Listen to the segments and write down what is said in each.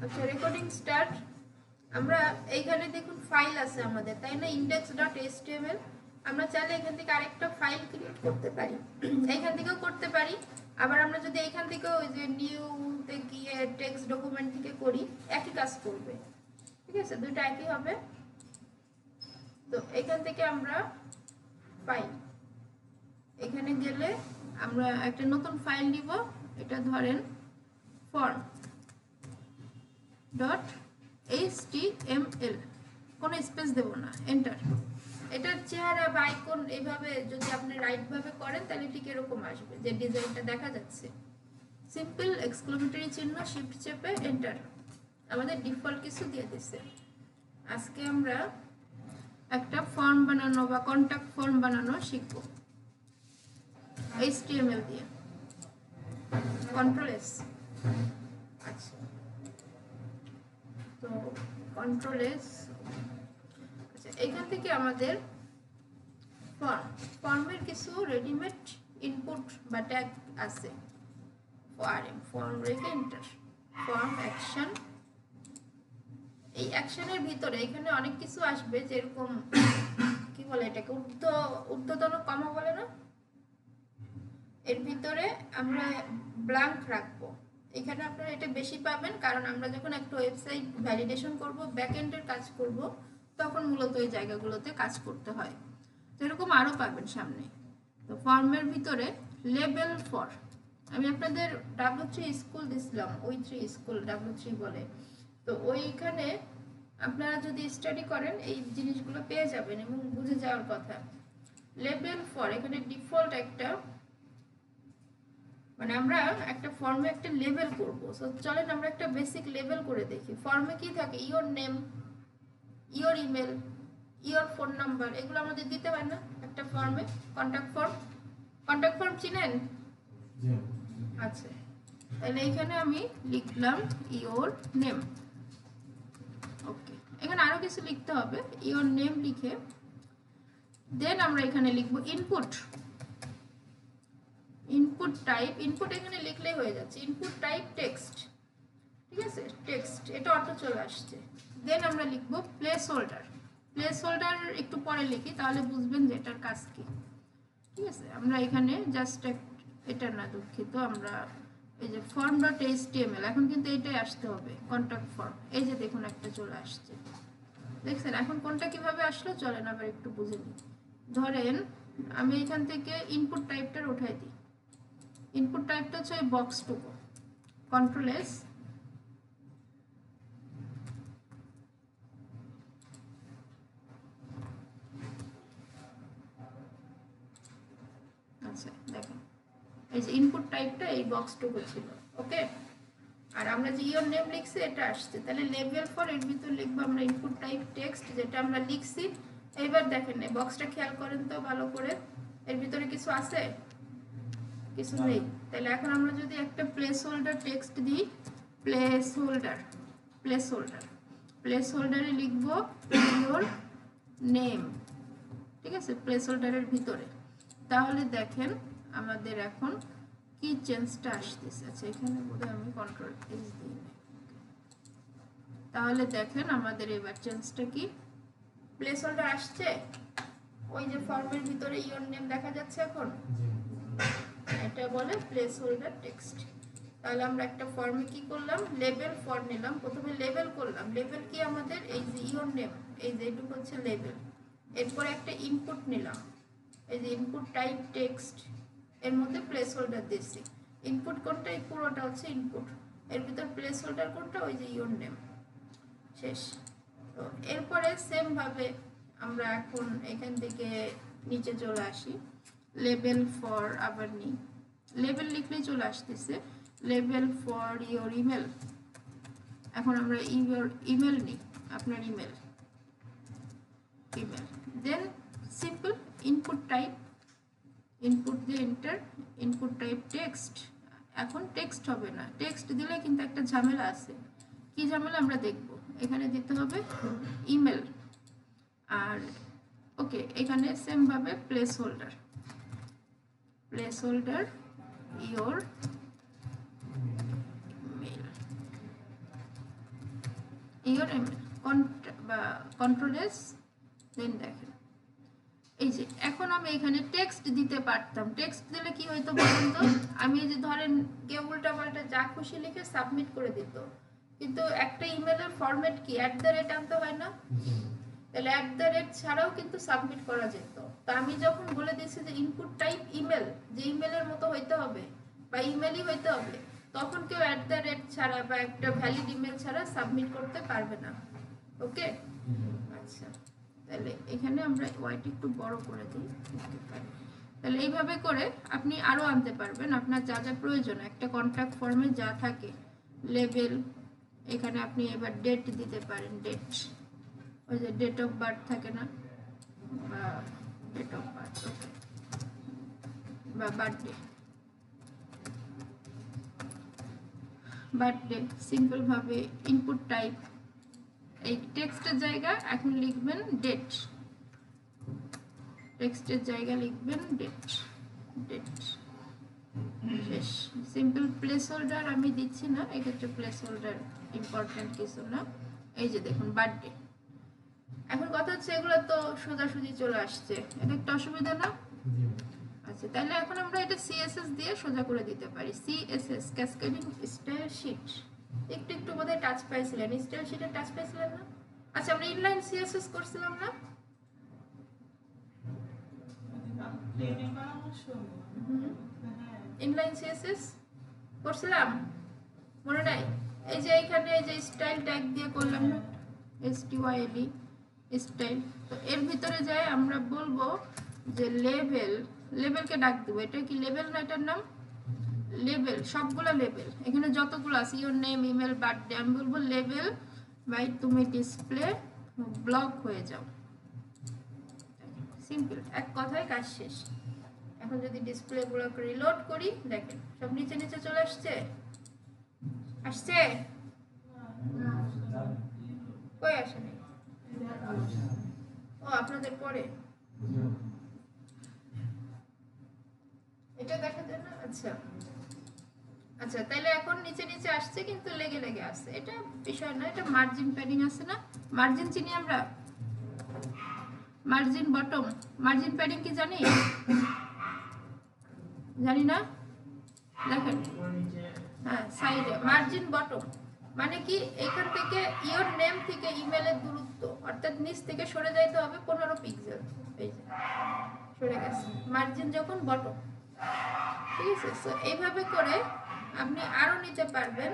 আচ্ছা, recording start. আমরা এইখানে দেখুন ফাইল আছে আমাদের, তাই না, index.html। আমরা চাইলে এখান থেকে আরেকটা ফাইল ক্রিয়েট করতে পারি, এইখান থেকেও করতে পারি। আবার আমরা যদি এইখান থেকে ওই যে নিউতে গিয়ে টেক্সট ডকুমেন্ট থেকে করি, একই কাজ করবে। ঠিক আছে, দুইটা একই হবে। তো এখান থেকে আমরা ফাইল, এখানে গেলে আমরা একটা নতুন ফাইল নিব। এটা ধরেন ফর্ম ডট HTML, কোনো স্পেস দেব না, এন্টার। এটার চেহারা বা আইকন এইভাবে যদি আপনি রাইট ভাবে করেন তাহলে ঠিক এরকম আসবে, যে ডিজাইনটা দেখা যাচ্ছে। সিম্পল এক্সক্লেমেটরি চিহ্ন শিফট চেপে এন্টার। আমাদের ডিফল্ট কিছু দিয়ে দিচ্ছে। আজকে আমরা একটা ফর্ম বানানো বা কন্টাক্ট ফর্ম বানানো শিখব HTML দিয়ে। Control S. আচ্ছা, তো কন্ট্রোল এস। আচ্ছা, এখান থেকে আমাদের ফর্মের কিছু রেডিমেড ইনপুট বা ট্যাগ আছে। ফর্ম রেখে এন্টার। Form action. এই অ্যাকশনের ভিতরে এখানে অনেক কিছু আসবে, যেরকম কি বলে এটাকে, ঊর্ধ্বতন কমা বলে না, এর ভিতরে আমরা ব্ল্যাঙ্ক রাখবো। এখানে আপনারা এটা বেশি পাবেন, কারণ আমরা যখন একটা ওয়েবসাইট ভ্যালিডেশন করব, ব্যাকএন্ডের কাজ করব, তখন মূলত এই জায়গাগুলোতে কাজ করতে হয়। তো এরকম আরও পাবেন সামনে। তো ফর্মের ভিতরে লেবেল ফর, আমি আপনাদের W3 স্কুল দিছিলাম, ওই3 স্কুল W3 বলে। তো ওইখানে আপনারা যদি স্টাডি করেন এই জিনিসগুলো পেয়ে যাবেন এবং বুঝে যাওয়ার কথা। লেবেল ফর, এখানে ডিফল্ট একটা, মানে আমরা একটা ফর্মে একটা লেবেল করব। সো চলেন আমরা একটা বেসিক লেবেল করে দেখি। ফর্মে কি থাকে, your name, your email, your phone number, এগুলো আমাদের দিতে হয় না একটা ফর্মে। কন্ট্যাক্ট ফর্ম, কন্ট্যাক্ট ফর্ম চিনেন? আচ্ছা, তাহলে এখানে আমি লিখলাম ইওর নেম। ওকে, এখানে আরো কিছু লিখতে হবে। ইওর নেম লিখে দেন আমরা এখানে লিখব ইনপুট। ইনপুট টাইপ, ইনপুট এখানে লিখলেই হয়ে যাচ্ছে। ইনপুট টাইপ টেক্সট, ঠিক আছে, টেক্সট, এটা অটো চলে আসছে। দেন আমরা লিখব প্লেস হোল্ডার। প্লেস হোল্ডার একটু পরে লিখি, তাহলে বুঝবেন যে এটার কাজ কি। ঠিক আছে, আমরা এখানে জাস্ট এটা না, দুঃখিত, আমরা এই যে ফর্ম ডট HTML, এখন কিন্তু এইটাই আসতে হবে, কন্ট্যাক্ট ফর্ম। এই যে দেখুন একটা চলে আসছে, দেখছেন? এখন কোনটা কিভাবে আসলো চলেন আবার একটু বুঝে নিই। ধরেন আমি এখান থেকে ইনপুট টাইপটা উঠাই দিই। ইনপুট টাইপটা হচ্ছে ওই বক্সটুকু। Control S. আচ্ছা দেখেন, এই যে ইনপুট টাইপটা এই বক্সটুকু ছিল। ওকে, আর আমরা যে ইওর নেম লিখছি এটা আসছে। তাহলে লেবেল ফর, এর ভিতর লিখবো আমরা ইনপুট টাইপ টেক্সট, যেটা আমরা লিখছি। এইবার দেখেন এই বক্সটা খেয়াল করেন তো ভালো করে, এর ভিতরে কিছু আছে? কিছু নেই। তাহলে এখন আমরা যদি একটা প্লেস হোল্ডার টেক্সট দিই, place holder, place holder, place হোল্ডারে লিখবো ইওর নেম। ঠিক আছে, প্লেস হোল্ডারের ভিতরে। তাহলে দেখেন আমাদের এখন কি চেঞ্জটা আসতেছে। আচ্ছা, এখানে বোধহয় আমি কন্ট্রোল এস দিই। তাহলে দেখেন আমাদের এবার চেঞ্জটা কি, প্লেস হোল্ডার আসছে। ওই যে ফর্মের ভিতরে ইওর নেম দেখা যাচ্ছে এখন, এটা বলে প্লেস হোল্ডার টেক্সট। তাহলে আমরা একটা ফর্মে কি করলাম, লেবেল ফর নিলাম। প্রথমে লেবেল করলাম। লেবেল কি আমাদের, এই যে ইওর নেম, এই যে এটুকু হচ্ছে লেবেল। এরপরে একটা ইনপুট নিলাম, এই যে ইনপুট টাইপ টেক্সট, এর মধ্যে প্লেস হোল্ডার দিচ্ছি। ইনপুট কোনটা, এই পুরোটা হচ্ছে ইনপুট। এর ভিতর প্লেস হোল্ডার কোনটা, ওই যে ইওর নেম। শেষ। তো এরপরে সেম ভাবে আমরা এখন এখান থেকে নিচে চলে আসি, লেবেল ফর আবার নিই। লেবেল লিখলেই চলে আসতেছে লেবেল ফর ইওর ইমেল। এখন আমরা ইওর ইমেল নিই, আপনার ইমেল, ইমেল। দেন সিম্পল ইনপুট টাইপ, ইনপুট দিয়ে এন্টার, ইনপুট টাইপ টেক্সট। এখন টেক্সট হবে না, টেক্সট দিলে কিন্তু একটা ঝামেলা আছে। কি ঝামেলা আমরা দেখব। এখানে দিতে হবে ইমেল। আর ওকে, এখানে সেম ভাবে place holder, place holder your mail. Your control S, then দেখেন এই যে এখন আমি এখানে টেক্সট দিতে পারতাম। টেক্সট দিলে কি হয়তো বলুন তো, আমি এই যে ধরেন কেউ উল্টাপাল্টা যা খুশি লিখে সাবমিট করে দিত, কিন্তু একটা ইমেলের ফরম্যাট কি @ আনতে হয় না? তাহলে @ ছাড়াও কিন্তু সাবমিট করা যেত। তো আমি যখন বলে দিয়েছি যে ইনপুট টাইপ ইমেল, যে ইমেলের মতো হইতে হবে বা ইমেলই হইতে হবে, তখন কেউ @ ছাড়া বা একটা ভ্যালিড ইমেল ছাড়া সাবমিট করতে পারবে না। ওকে, আচ্ছা তাহলে এখানে আমরা ওয়াইটি একটু বড় করে দিই। তাহলে এইভাবে করে আপনি আরও আনতে পারবেন আপনার যা যা প্রয়োজন। একটা কন্ট্যাক্ট ফর্মে যা থাকে, লেবেল, এখানে আপনি এবার ডেট দিতে পারেন, ডেট, ওই যে ডেট অফ বার্থ থাকে না, বা ডেট অফ বার্থ, ওকে, বা বার্থডে, বার্থডে সিম্পল ভাবে ইনপুট টাইপ। এই টেক্সটের জায়গা এখন লিখবেন ডেট, টেক্সটের জায়গা লিখবেন ডেট, ডেট শেষ। সিম্পল প্লেস হোল্ডার আমি দিচ্ছি না এক্ষেত্রে, প্লেস হোল্ডার ইম্পর্টেন্ট কিছু না। এই যে দেখুন বার্থডে। এখন কথা হচ্ছে এগুলো তো সোজাসুজি চলে আসছে, এটা একটা অসুবিধা না? আচ্ছা তাহলে এখন আমরা এটা সিএসএস দিয়ে সোজা করে দিতে পারি। সিএসএস ক্যাসকেডিং স্টাইল শীট, একটু একটু বোধহয় টাচ পাইছিলেন, স্টাইল শীটের টাচ পাইছিলেন না? আচ্ছা আমরা ইনলাইন সিএসএস করছিলাম না? ইনলাইন সিএসএস করছিলাম, মনে নাই? এই যে এইখানে এই যে স্টাইল ট্যাগ দিয়ে করলাম না, STYLE স্টাইল। তো এর ভিতরে যাই আমরা বলবো যে লেভেল, লেভেলকে ডাক দেবো। এটা কি লেভেল না? এটার নাম লেভেল, সবগুলো লেভেল এখানে যতগুলো আছে, ইওর নেম, ইমেল, বার্থডে, আমি বলবো লেভেল বাই তুমি ডিসপ্লে ব্লক হয়ে যাও। সিম্পল, এক কথায় কাজ শেষ। এখন যদি ডিসপ্লে ব্লক রিলোড করি, দেখেন সব নিচে নিচে চলে আসছে, আসছে কই আসেনি? ও আপনাদের পরে এটা দেখা যায় না? আচ্ছা আচ্ছা, তাহলে এখন নিচে নিচে আসছে কিন্তু লেগে লেগে আসছে, এটা বিষয় না। এটা মার্জিন প্যাডিং আছে না, মার্জিন চিনি আমরা, মার্জিন বটম, মার্জিন প্যাডিং কি জানি? জানি না? দেখেন হ্যাঁ সাইডে মার্জিন বটম মানে কি, এখান থেকে ইওর নেম থেকে ইমেলের দূরত্ব, অর্থাৎ নিচ থেকে সরে যাইতে হবে 15 পিক্সেল। এই যে সরে গেছে মার্জিন যখন বটম, ঠিক আছে? সো এইভাবে করে আপনি আরো নিতে পারবেন।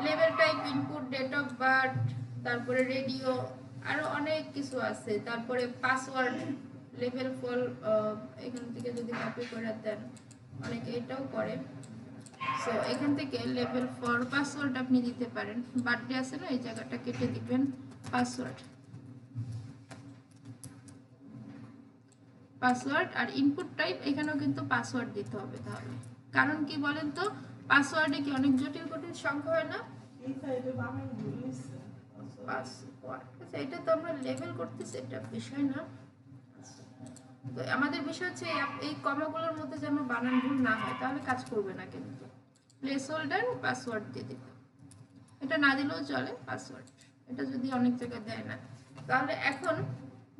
Level type input, date of birth, তারপরে রেডিও, আরো অনেক কিছু আছে। তারপরে পাসওয়ার্ড, লেভেল ফল, এখান থেকে যদি কপি করে দেন, অনেকে এটাও করে। সো এখান থেকে লেভেল ফর পাসওয়ার্ড আপনি দিতে পারেন। বার্থডে আছে না, এই জায়গাটা কেটে দিবেন পাসওয়ার্ড, পাসওয়ার্ড। আর ইনপুট টাইপ এখানেও কিন্তু পাসওয়ার্ড দিতে হবে। তাহলে কারণ কি বলেন তো, পাসওয়ার্ডে কি অনেক জটিল জটিল সংখ্যা হয় না? পাসওয়ার্ড, আচ্ছা এটা তো আমরা লেভেল করতেছি, এটা বিষয় না। তো আমাদের বিষয় হচ্ছে এই কমাগুলোর মধ্যে যেন বানান ভুল না হয়, তাহলে কাজ করবে না। কিন্তু প্লেস হোল্ডার পাসওয়ার্ড দিয়ে দিতে, এটা না দিলেও চলে পাসওয়ার্ড, এটা যদি অনেক জায়গায় দেয় না। তাহলে এখন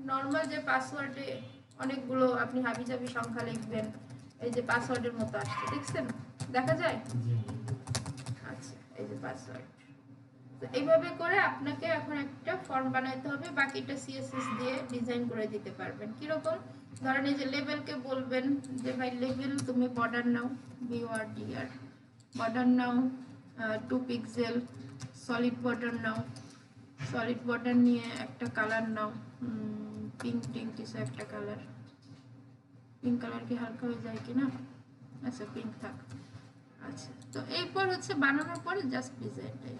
নর্মাল যে পাসওয়ার্ডে অনেকগুলো আপনি হাবিজাবি সংখ্যা লিখবেন, এই যে পাসওয়ার্ডের মতো আসছে, দেখছেন? দেখা যায়? আচ্ছা এই যে পাসওয়ার্ড। তো এইভাবে করে আপনাকে এখন একটা ফর্ম বানাইতে হবে, বাকিটা সিএসএস দিয়ে ডিজাইন করে দিতে পারবেন। কিরকম? ধরেন এই যে লেভেলকে বলবেন যে ভাই লেভেল তুমি বর্ডার নাও, BORDR বর্ডার নাও 2 পিক্সেল, সলিড বর্ডার নাও, সলিড বর্ডার নিয়ে একটা কালার নাও, পিঙ্ক টিঙ্ক কিছু একটা কালার, পিঙ্ক কালার কি হালকা হয়ে যায় কিনা? আচ্ছা পিঙ্ক থাক। আচ্ছা তো এরপর হচ্ছে বানানোর পরে জাস্ট ডিজাইনটাই,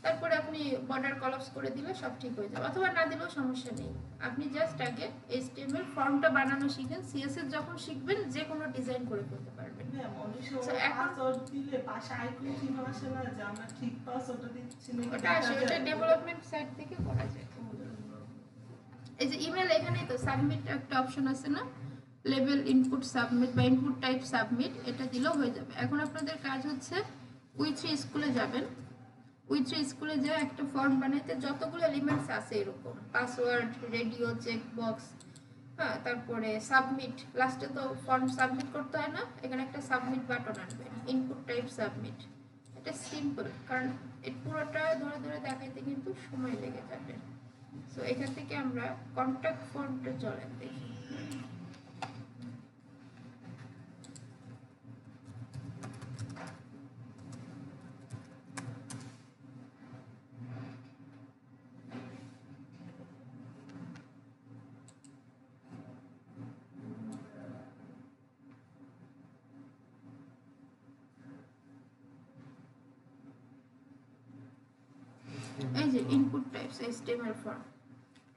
তারপরে আপনি বর্ডার কলাপস করে দিলে সব ঠিক হয়ে যাবে, অথবা না দিলেও সমস্যা নেই। আপনি জাস্ট আগে HTML ফর্মটা বানানো শিখেন, CSS যখন শিখবেন যে কোনো ডিজাইন করে ফেলতে পারবেন। এখন দিলে পাশে আইকন চিহ্ন আসে না যে আমরা ঠিক পাসওয়ার্ডটা দিচ্ছি না, ওটা আসে, ওটা ডেভেলপমেন্ট সাইট থেকে করা যায়। এই যে ইমেল, এখানেই তো সাবমিট একটা অপশন আছে না, লেভেল ইনপুট সাবমিট বা ইনপুট টাইপ সাবমিট, এটা দিলেও হয়ে যাবে। এখন আপনাদের কাজ হচ্ছে উই3 স্কুলে যাবেন, উইথ স্কুলে যে একটা ফর্ম বানাইতে যতগুলো এলিমেন্টস আছে এরকম পাসওয়ার্ড, রেডিও, চেক বক্স, হ্যাঁ, তারপরে সাবমিট, লাস্টে তো ফর্ম সাবমিট করতে হয় না, এখানে একটা সাবমিট বাটন আসবে, ইনপুট টাইপ সাবমিট। এটা সিম্পল, কারণ এই পুরোটা ধরে ধরে দেখাইতে কিন্তু সময় লেগে যাবে। সো এখান থেকে আমরা কন্ট্যাক্ট ফর্মটা চলেন দেখি। এই যে ইনপুট টাইপস HTML ফর্ম,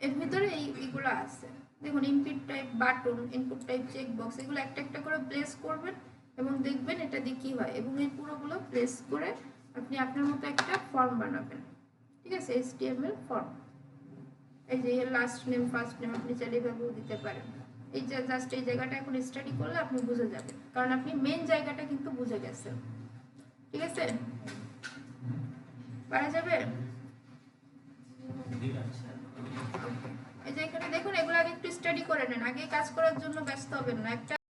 এর ভিতরে এইগুলো আছে দেখুন, input type button, input type check box, এগুলো একটা একটা করে প্লেস করবেন এবং দেখবেন এটা দিয়ে কি হয়, এবং এই পুরোগুলো প্লেস করে আপনি আপনার মতো একটা ফর্ম বানাবেন। ঠিক আছে, HTML ফর্ম। এই যে লাস্ট নেম ফার্স্ট নেম আপনি চাইলে এভাবেও দিতে পারেন। এই যে জাস্ট এই জায়গাটা এখন স্টাডি করলে আপনি বুঝে যাবেন, কারণ আপনি মেন জায়গাটা কিন্তু বুঝে গেছেন। ঠিক আছে, পারা যাবে। এই যে এখানে দেখুন, এগুলো আগে একটু স্টাডি করে নেন, আগে কাজ করার জন্য ব্যস্ত হবেন না। একটা